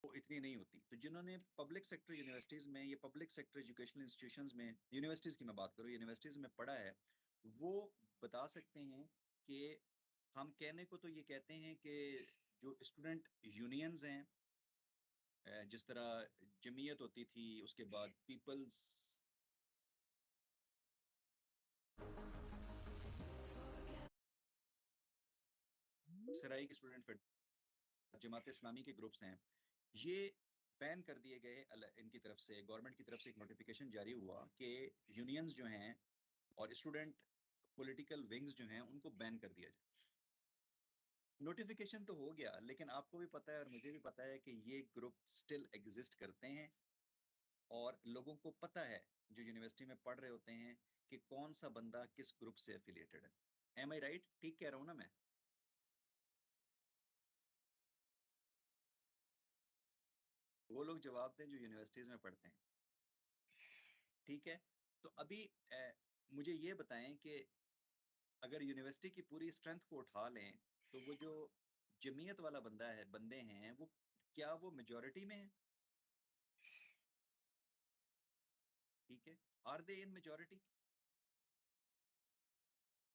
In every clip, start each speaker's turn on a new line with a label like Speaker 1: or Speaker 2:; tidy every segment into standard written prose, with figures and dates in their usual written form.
Speaker 1: वो इतनी नहीं होती। तो जिन्होंने पब्लिक सेक्टर यूनिवर्सिटीज में या पब्लिक सेक्टर एजुकेशनल इंस्टीट्यूशंस में, यूनिवर्सिटीज की मैं बात करूँ, यूनिवर्सिटीज में पढ़ा है, वो बता सकते हैं कि हम कहने को तो ये कहते हैं कि जो स्टूडेंट यूनियंस हैं, जिस तरह जमीयत होती थी, उसके बाद पीपल्स सराई की स्टूडेंट, जमात इस्लामी के ग्रुप्स हैं, ये बैन कर दिए गए। इनकी तरफ से, गवर्नमेंट की तरफ से एक नोटिफिकेशन जारी हुआ कि यूनियंस जो हैं और स्टूडेंट पॉलिटिकल विंग्स जो हैं उनको बैन कर दिया जाए। नोटिफिकेशन तो हो गया, लेकिन आपको भी पता है और मुझे भी पता है कि ये ग्रुप स्टिल एग्जिस्ट करते हैं, और लोगों को पता है जो यूनिवर्सिटी में पढ़ रहे होते हैं कि कौन सा बंदा किस ग्रुप से एफिलिएटेड है। एम आई राइट? ठीक कह रहा हूं ना मैं? वो लोग जवाब दें जो यूनिवर्सिटीज में पढ़ते हैं। ठीक है। तो अभी मुझे ये बताएं कि अगर यूनिवर्सिटी की पूरी स्ट्रेंथ को उठा लें, तो वो जो जमीयत वाला बंदे हैं, वो क्या वो मेजोरिटी में है? ठीक है। Are they in majority?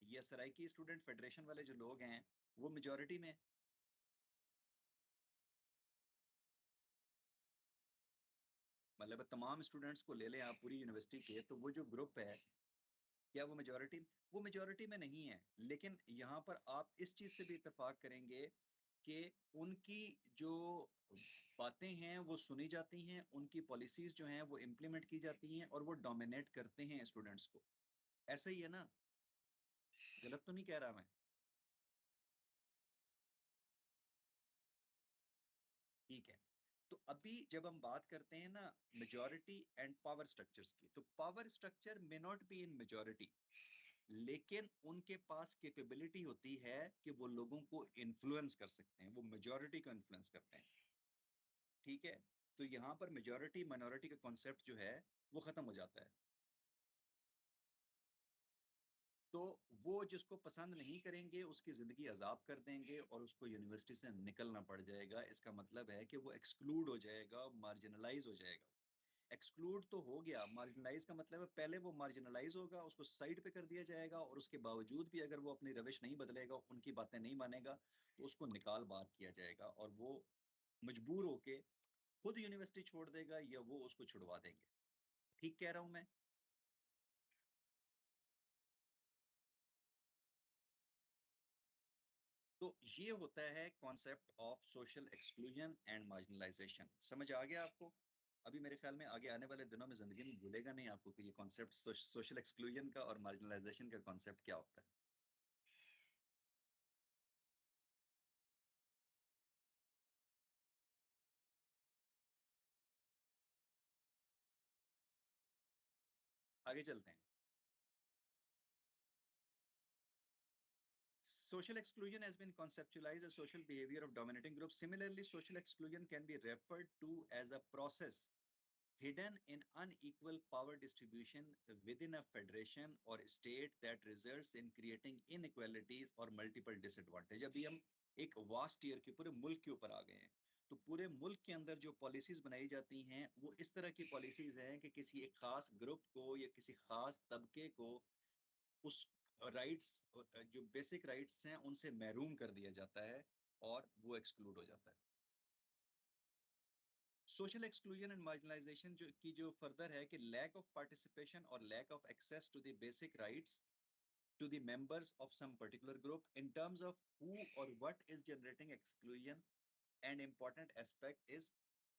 Speaker 1: ये सराइकी स्टूडेंट फेडरेशन वाले जो लोग हैं, वो मेजोरिटी में है? मतलब तमाम स्टूडेंट्स को ले लें आप पूरी यूनिवर्सिटी के, तो वो जो ग्रुप है, क्या वो मेजोरिटी में नहीं है। लेकिन यहाँ पर आप इस चीज से भी इत्तेफाक करेंगे कि उनकी जो बातें हैं वो सुनी जाती हैं, उनकी पॉलिसीज जो हैं वो इम्प्लीमेंट की जाती हैं, और वो डोमिनेट करते हैं स्टूडेंट्स को। ऐसा ही है ना? गलत तो नहीं कह रहा मैं? ठीक है। तो अभी जब हम बात करते हैं ना मेजोरिटी एंड पावर स्ट्रक्चर्स की, तो power structure may not be in majority, लेकिन उनके पास कैपेबिलिटी होती है कि वो लोगों को इन्फ्लुएंस कर सकते हैं, वो मेजोरिटी को इन्फ्लुएंस करते हैं। ठीक है। तो यहां पर मेजोरिटी माइनॉरिटी का कॉन्सेप्ट जो है वो खत्म हो जाता है। तो वो जिसको पसंद नहीं करेंगे उसकी जिंदगी अजाब कर देंगे, और उसको यूनिवर्सिटी से निकलना पड़ जाएगा। इसका मतलब है कि वो एक्सक्लूड हो जाएगा, मार्जिनलाइज हो जाएगा। एक्सक्लूड तो हो गया, मार्जिनलाइज का मतलब है पहले वो मार्जिनलाइज होगा, उसको साइड पे कर दिया जाएगा, और उसके बावजूद भी अगर वो अपनी रविश नहीं बदलेगा, उनकी बातें नहीं मानेगा, तो उसको निकाल बाहर किया जाएगा, और वो मजबूर होके खुद यूनिवर्सिटी छोड़ देगा या वो उसको छुड़वा देंगे। ठीक कह रहा हूं मैं? तो ये होता है concept of social exclusion and marginalisation. समझ आ गया आपको? अभी मेरे ख्याल में आगे आने वाले दिनों में जिंदगी में भूलेगा नहीं आपको कि ये कॉन्सेप्ट सोशल एक्सक्लूजन का और मार्जिनलाइजेशन का कॉन्सेप्ट क्या होता है। आगे चलते हैं। Social exclusion has been conceptualized as social behavior of dominating groups. Similarly, social exclusion can be referred to as a process hidden in unequal power distribution within a federation or state that results in creating inequalities or multiple disadvantage. अभी हम एक vast year के पूरे मुल्क के ऊपर आ गए हैं। तो पूरे मुल्क के अंदर जो पॉलिसीज बनाई जाती हैं वो इस तरह की पॉलिसीज हैं कि किसी एक खास ग्रुप को या किसी खास तबके को उस राइट्स, जो बेसिक राइट्स हैं उनसे महरूम कर दिया जाता है, और वो एक्सक्लूड हो जाता है। सोशल एक्सक्लूजन एंड मार्जिनलाइजेशन जो फर्दर है कि लैक ऑफ पार्टिसिपेशन और lack of access to the basic rights to the members of some particular group in terms of who or what is generating exclusion. An important aspect is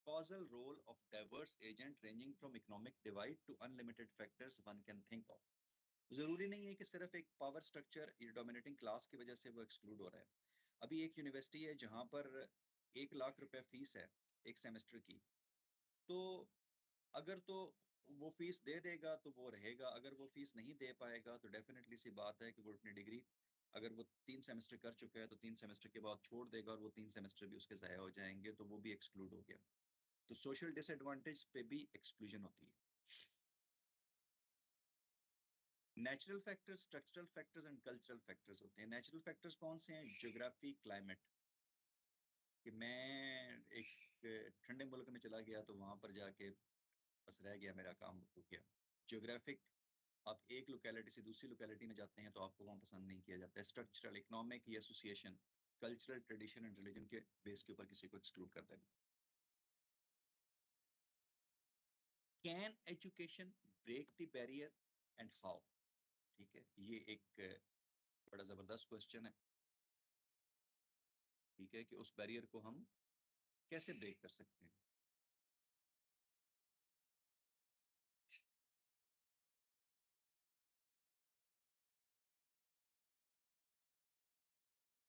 Speaker 1: causal role of diverse agent ranging from economic divide to unlimited factors one can think of. जरूरी नहीं है कि सिर्फ एक power structure या dominating class की वजह से वो एक्सक्लूड हो रहा है। अभी एक यूनिवर्सिटी है जहां पर 1 लाख रुपए फीस है एक सेमेस्टर की, तो अगर तो वो फीस दे देगा तो वो रहेगा, अगर वो फीस नहीं दे पाएगा तो डेफिनेटली सी बात है कि वो अपनी डिग्री, अगर वो 3 सेमेस्टर कर चुका है तो 3 सेमेस्टर के बाद छोड़ देगा, और वो 3 सेमेस्टर भी उसके ज़ाया हो जाएंगे, तो वो भी एक्सक्लूड हो गया। तो सोशल डिसएडवांटेज पे भी एक्सक्लूजन होती है। Natural factors, structural factors and cultural factors होते हैं। नेचुरल फैक्टर्स कौन से हैं? Geography, climate. कि मैं एक ठंडे मुल्क में चला गया तो वहां पर जाके बस रह गया, मेरा काम हो गया। जियोग्राफिक, आप एक लोकेलिटी से दूसरी लोकेलिटी में जाते हैं तो आपको वहाँ पसंद नहीं किया जाता है। स्ट्रक्चरल, इकोनॉमिक या association, cultural, tradition and religion के बेस के ऊपर किसी को एक्सक्लूड कर देना। Can education break the barrier and how? ठीक है, ये एक बड़ा जबरदस्त क्वेश्चन है। ठीक है, कि उस बैरियर को हम कैसे ब्रेक कर सकते हैं।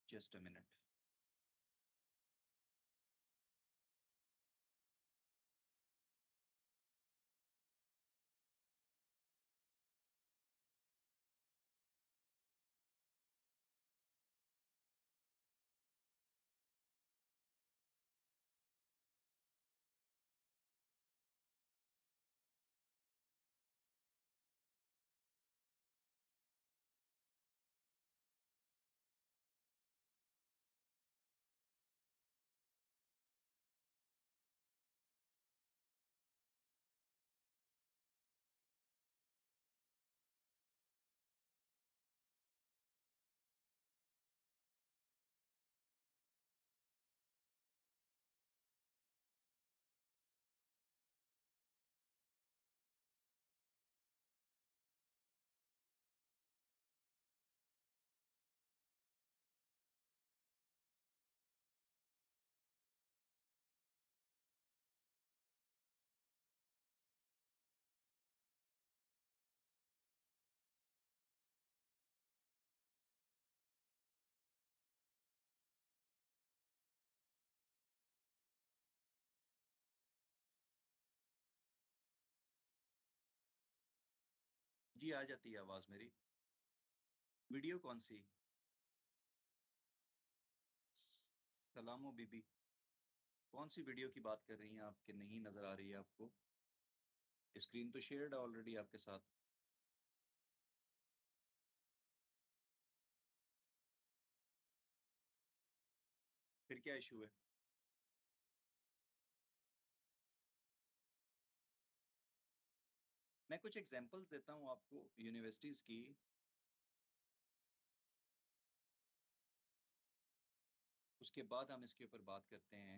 Speaker 1: Just a minute. जी, आ जाती है आवाज मेरी। वीडियो कौन सी? सलामो बीबी, कौन सी वीडियो की बात कर रही हैं आप कि नहीं नजर आ रही है आपको? स्क्रीन तो शेयर्ड है ऑलरेडी आपके साथ। फिर क्या इशू है? मैं कुछ एग्जांपल्स देता हूं आपको यूनिवर्सिटीज की। उसके बाद हम इसके ऊपर बात करते हैं।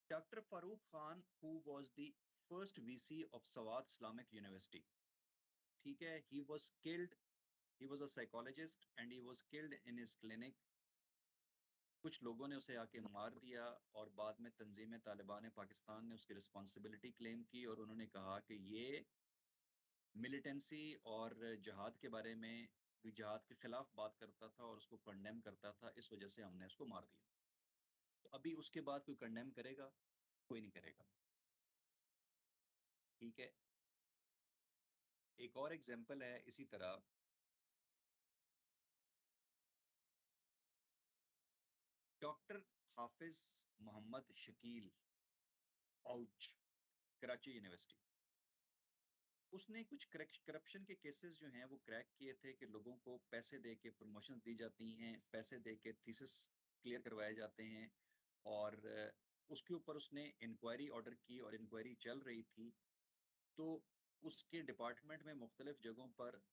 Speaker 1: Doctor Farooq Khan, who was the first VC of सवाद इस्लामिक यूनिवर्सिटी। ठीक है, he was killed, he was a psychologist and he was killed in his clinic. कुछ लोगों ने उसे आके मार दिया और बाद में तंजीम तालिबान पाकिस्तान ने उसकी रिस्पॉन्सिबिलिटी क्लेम की और उन्होंने कहा कि ये मिलिटेंसी और जहाद के बारे में, जहाद के खिलाफ बात करता था और उसको कंडेम करता था, इस वजह से हमने उसको मार दिया। तो अभी उसके बाद कोई कंडेम करेगा? कोई नहीं करेगा। ठीक है, एक और एग्जांपल है इसी तरह। डॉक्टर हाफिज मोहम्मद शकील औच, कराची यूनिवर्सिटी। उसने कुछ करप्शन के केसेस जो हैं वो क्रैक किए थे कि लोगों को पैसे दे के प्रमोशन दी जाती हैं, पैसे दे के थीसिस क्लियर करवाए जाते हैं। और उसके ऊपर उसने इंक्वायरी ऑर्डर की और इंक्वायरी चल रही थी। तो उसके डिपार्टमेंट में मुख्तलिफ जगहों पर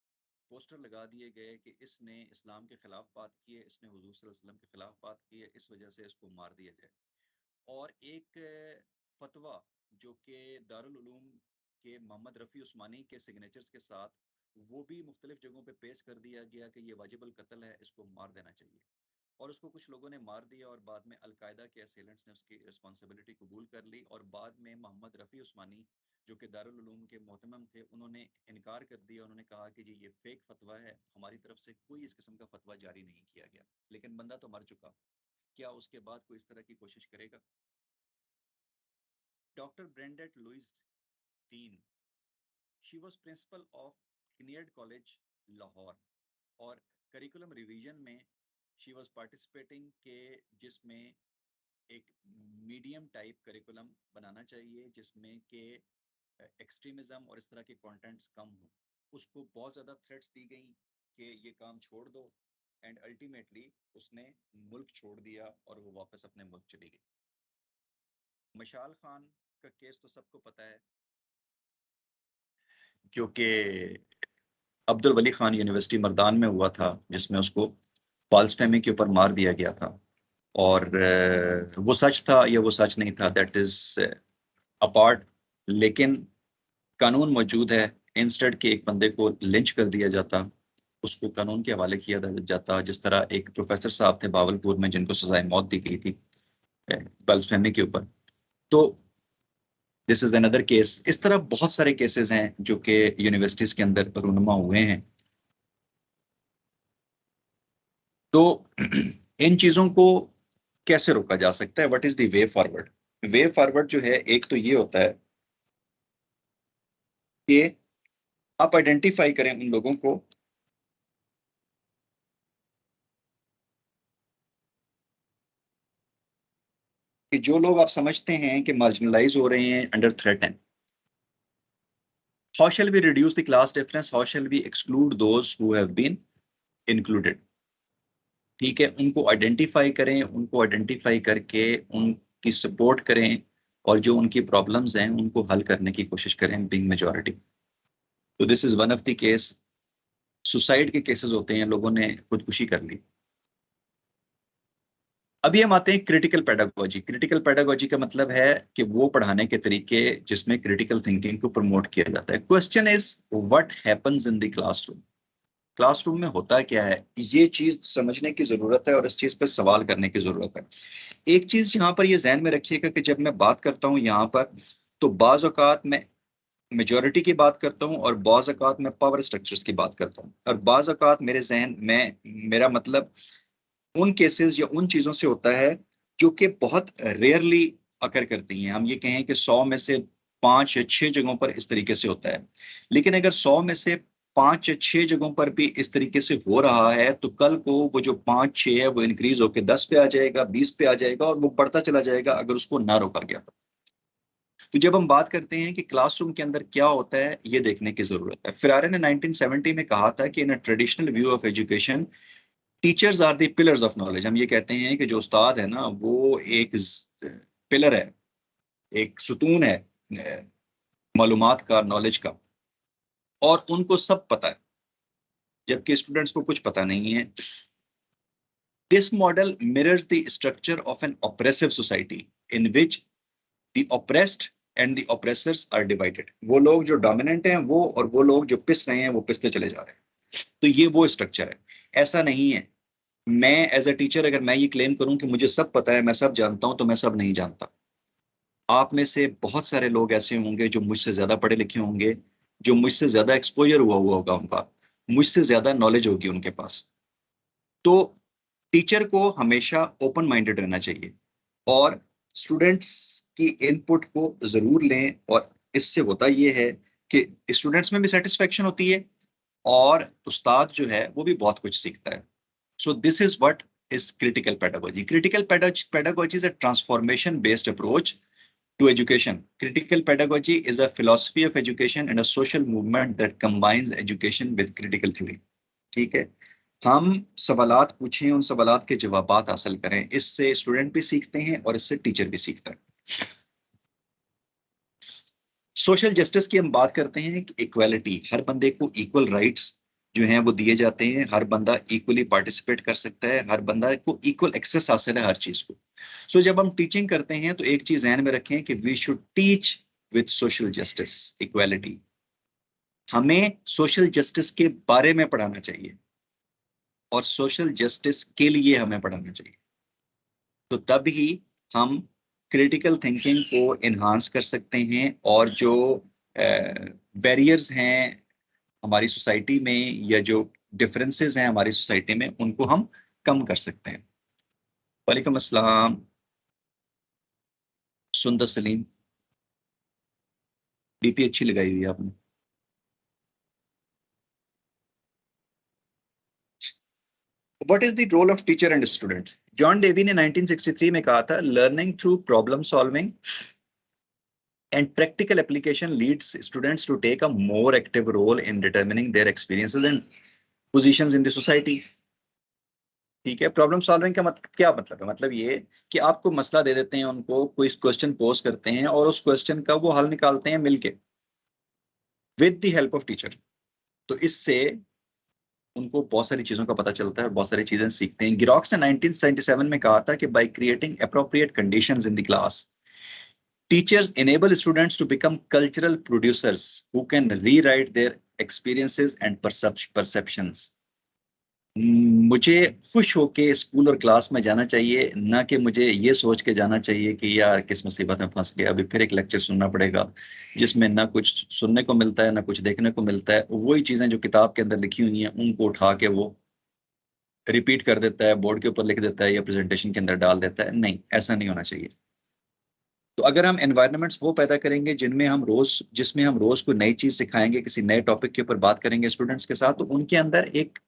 Speaker 1: पोस्टर लगा दिए गए कि इसने इस्लाम के खिलाफ बात की है, इसने हुजूर सल्लल्लाहु अलैहि वसल्लम के खिलाफ बात की है, इस वजह से इसको मार दिया जाए। और एक फतवा जो कि दारुल उलूम के मोहम्मद रफ़ी उस्मानी के सिग्नेचर्स के साथ, वो भी मुख्तलिफ जगहों पे पेश कर दिया गया कि ये वाजिबुल कत्ल है, इसको मार देना चाहिए। और उसको कुछ लोगों ने मार दिया और बाद में अलकायदा के असेलेंट्स ने उसकी रिस्पॉन्सिबिलिटी कबूल कर ली। और बाद में मोहम्मद रफ़ी उस्मानी जो कि दारुल उलूम के मोहतमम थे, उन्होंने इनकार कर दिया। उन्होंने कहा कि जी ये फेक फतवा है, हमारी तरफ से कोई इस किस्म का फतवा जारी नहीं किया गया। लेकिन बंदा तो मर चुका, क्या उसके बाद कोई इस तरह की कोशिश करेगा? Doctor Bernadette Louise Dean, she was principal of Kinnaird college Lahore. और करिकुलम रिवीजन में शी वॉज पार्टिसिपेटिंग के, जिसमें एक मीडियम टाइप करिकुलम बनाना चाहिए जिसमें के एक्सट्रीमिज्म और इस तरह के कंटेंट्स कम हो। उसको बहुत ज़्यादा थ्रेट्स दी गई कि ये काम छोड़ दो, एंड अल्टीमेटली उसने मुल्क छोड़ दिया और वो वापस अपने मुल्क चली गई। मशाल खान का केस तो सबको पता है, क्योंकि अब्दुल वली खान यूनिवर्सिटी मर्दान में हुआ था, जिसमें उसको फाल्स फेमी के ऊपर मार दिया गया था। और वो सच था या वो सच नहीं था, दैट इज अपार्ट। लेकिन कानून मौजूद है, इंस्टेड के एक बंदे को लिंच कर दिया जाता, उसको कानून के हवाले किया जाता, जिस तरह एक प्रोफेसर साहब थे बावलपुर में जिनको सजाए मौत दी गई थी बल्फेमी के ऊपर। तो दिस इज अनदर केस। इस तरह बहुत सारे केसेस हैं जो कि यूनिवर्सिटीज के अंदर रूनुमा हुए हैं। तो इन चीजों को कैसे रोका जा सकता है? What is the way forward? Way forward जो है, एक तो ये होता है कि आप आइडेंटिफाई करें उन लोगों को कि जो लोग आप समझते हैं कि मार्जिनलाइज हो रहे हैं, अंडर थ्रेट हैं। How shall we reduce the class difference? How shall we exclude those who have been included? ठीक है, उनको आइडेंटिफाई करें, उनको आइडेंटिफाई करके उनकी सपोर्ट करें, और जो उनकी प्रॉब्लम्स हैं उनको हल करने की कोशिश करें, बीइंग मेजॉरिटी। तो this is one of the case. Suicide के केसेस होते हैं, लोगों ने खुदकुशी कर ली। अभी हम आते हैं क्रिटिकल पेडागोजी। क्रिटिकल पेडागोजी का मतलब है कि वो पढ़ाने के तरीके जिसमें क्रिटिकल थिंकिंग को प्रमोट किया जाता है। Question is what happens in the classroom? Classroom में होता क्या है, ये चीज समझने की जरूरत है और इस चीज पर सवाल करने की जरूरत है। एक चीज यहाँ पर ये जहन में रखिएगा कि जब मैं बात करता हूँ यहाँ पर, तो बाज औकात मैं मेजोरिटी की बात करता हूँ और बाज औकात मैं पावर स्ट्रक्चर्स की बात करता हूँ। और बाज औकात मेरे जहन में, मेरा मतलब उन केसेस या उन चीजों से होता है जो कि बहुत रेयरली अकर करती हैं। हम ये कहें कि 100 में से 5 या 6 जगहों पर इस तरीके से होता है। लेकिन अगर 100 में से 5 या 6 जगहों पर भी इस तरीके से हो रहा है, तो कल को वो जो 5-6 है वो इंक्रीज होकर 10 पे आ जाएगा, 20 पे आ जाएगा, और वो बढ़ता चला जाएगा अगर उसको ना रोका गया। तो जब हम बात करते हैं कि क्लासरूम के अंदर क्या होता है, ये देखने की जरूरत है। फिरारे ने 1970 में कहा था कि in a traditional view of education, teachers are the pillars of knowledge. हम ये कहते हैं कि जो उस्ताद है ना, वो एक पिलर है, एक सुतून है मालूमात का, नॉलेज का, और उनको सब पता है, जबकि स्टूडेंट्स को कुछ पता नहीं है। This model mirrors the structure of an oppressive society in which the oppressed and the oppressors are divided. वो लोग जो डोमिनेंट हैं वो, और वो लोग जो पिस रहे हैं वो पिसते चले जा रहे हैं। तो ये वो स्ट्रक्चर है। ऐसा नहीं है मैं एज अ टीचर अगर मैं ये क्लेम करूं कि मुझे सब पता है, मैं सब जानता हूं, तो मैं सब नहीं जानता। आप में से बहुत सारे लोग ऐसे होंगे जो मुझसे ज्यादा पढ़े लिखे होंगे, जो मुझसे ज्यादा एक्सपोजर हुआ होगा उनका, मुझसे ज्यादा नॉलेज होगी उनके पास। तो टीचर को हमेशा ओपन माइंडेड रहना चाहिए और स्टूडेंट्स की इनपुट को जरूर लें। और इससे होता ये है कि स्टूडेंट्स में भी सेटिस्फेक्शन होती है और उस्ताद जो है वो भी बहुत कुछ सीखता है। So this is what is critical pedagogy. Critical pedagogy is a transformation-based approach to education. Critical pedagogy is a philosophy of education and a social movement that combines education with critical theory. ठीक है, हम सवालात पूछें, उन सवालात के जवाबात हासिल करें, इससे स्टूडेंट भी सीखते हैं और इससे टीचर भी सीखता है। सोशल जस्टिस की हम बात करते हैं कि इक्वालिटी, हर बंदे को इक्वल राइट्स जो हैं वो दिए जाते हैं, हर बंदा इक्वली पार्टिसिपेट कर सकता है, हर बंदा को इक्वल एक्सेस हासिल है हर चीज को। सो जब हम टीचिंग करते हैं तो एक चीज ध्यान में रखें कि we should teach with social justice, equality. हमें सोशल जस्टिस के बारे में पढ़ाना चाहिए और सोशल जस्टिस के लिए हमें पढ़ाना चाहिए। तो तब ही हम क्रिटिकल थिंकिंग को इन्हांस कर सकते हैं और जो बैरियर्स हैं हमारी सोसाइटी में या जो डिफरेंसेस हैं हमारी सोसाइटी में, उनको हम कम कर सकते हैं। वालेकुम अस्सलाम। सुंदर सलीम, डीपी अच्छी लगाई हुई है आपने। What is the role of teacher and student? John Dewey ने 1963 में कहा था, learning through problem solving and practical application leads students to take a more active role in determining their experiences and positions in the society. ठीक है, problem solving का मतलब क्या मतलब है? मतलब ये कि आपको मसला दे देते हैं, उनको कोई क्वेश्चन पोज करते हैं और उस क्वेश्चन का वो हल निकालते हैं मिलके with the help of teacher. तो इससे उनको बहुत सारी चीजों का पता चलता है और बहुत सारी चीजें सीखते हैं। गिरोक्स ने 1977 में कहा था कि by creating appropriate conditions in the class, teachers enable students to become cultural producers who can rewrite their experiences and perceptions. मुझे खुश होके स्कूल और क्लास में जाना चाहिए, ना कि मुझे ये सोच के जाना चाहिए कि यार किस मुसीबत में फंस गया, अभी फिर एक लेक्चर सुनना पड़ेगा जिसमें ना कुछ सुनने को मिलता है ना कुछ देखने को मिलता है। वही चीजें जो किताब के अंदर लिखी हुई हैं उनको उठा के वो रिपीट कर देता है, बोर्ड के ऊपर लिख देता है या प्रेजेंटेशन के अंदर डाल देता है। नहीं, ऐसा नहीं होना चाहिए। तो अगर हम एनवायरनमेंट्स वो पैदा करेंगे जिसमें हम रोज को नई चीज सिखाएंगे, किसी नए टॉपिक के ऊपर बात करेंगे स्टूडेंट्स के साथ, तो उनके अंदर एक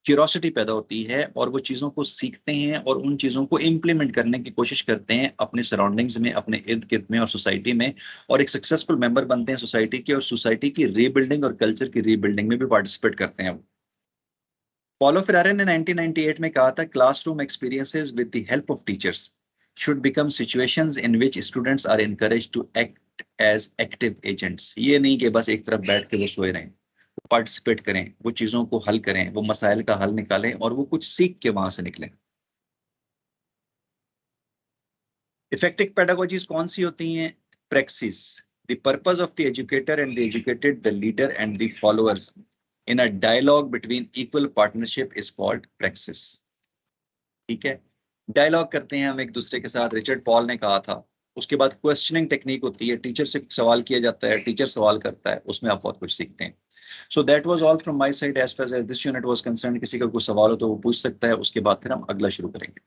Speaker 1: क्यूरोसिटी पैदा होती है और वो चीजों को सीखते हैं और उन चीजों को इम्प्लीमेंट करने की कोशिश करते हैं अपने सराउंडिंग्स में, अपने इर्द गिर्द में और सोसाइटी में, और एक सक्सेसफुल मेंबर बनते हैं सोसाइटी के, और सोसाइटी की रीबिल्डिंग और कल्चर की रीबिल्डिंग में भी पार्टिसिपेट करते हैं। पॉलो फेरारे ने 1998 में कहा था, classroom experiences with the help of teachers should become situations in which students are encouraged to act as active agents। ये नहीं कि बस एक तरफ बैठ के वो सोए रहें, पार्टिसिपेट करें, वो चीजों को हल करें, वो मसाइल का हल निकालें और वो कुछ सीख के वहां से निकलें। इफेक्टिव पेडागोजीज कौन सी होती हैं? Praxis. The purpose of the educator and the educated, the leader and the followers in a dialogue between equal partnership is called praxis. ठीक है, डायलॉग करते हैं हम एक दूसरे के साथ, रिचर्ड पॉल ने कहा था। उसके बाद क्वेश्चनिंग टेक्निक होती है, टीचर से सवाल किया जाता है, टीचर सवाल करता है, उसमें आप बहुत कुछ सीखते हैं। So that was all from my side as far as this unit was concern. किसी का कोई सवाल हो तो वो पूछ सकता है, उसके बाद फिर हम अगला शुरू करेंगे।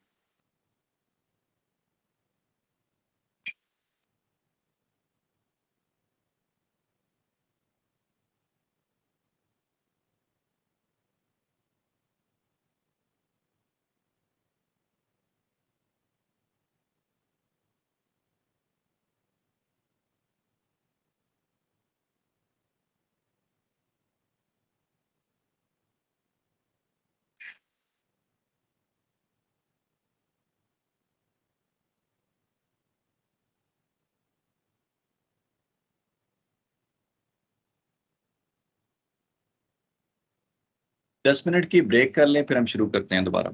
Speaker 1: 10 मिनट की ब्रेक कर लें, फिर हम शुरू करते हैं दोबारा।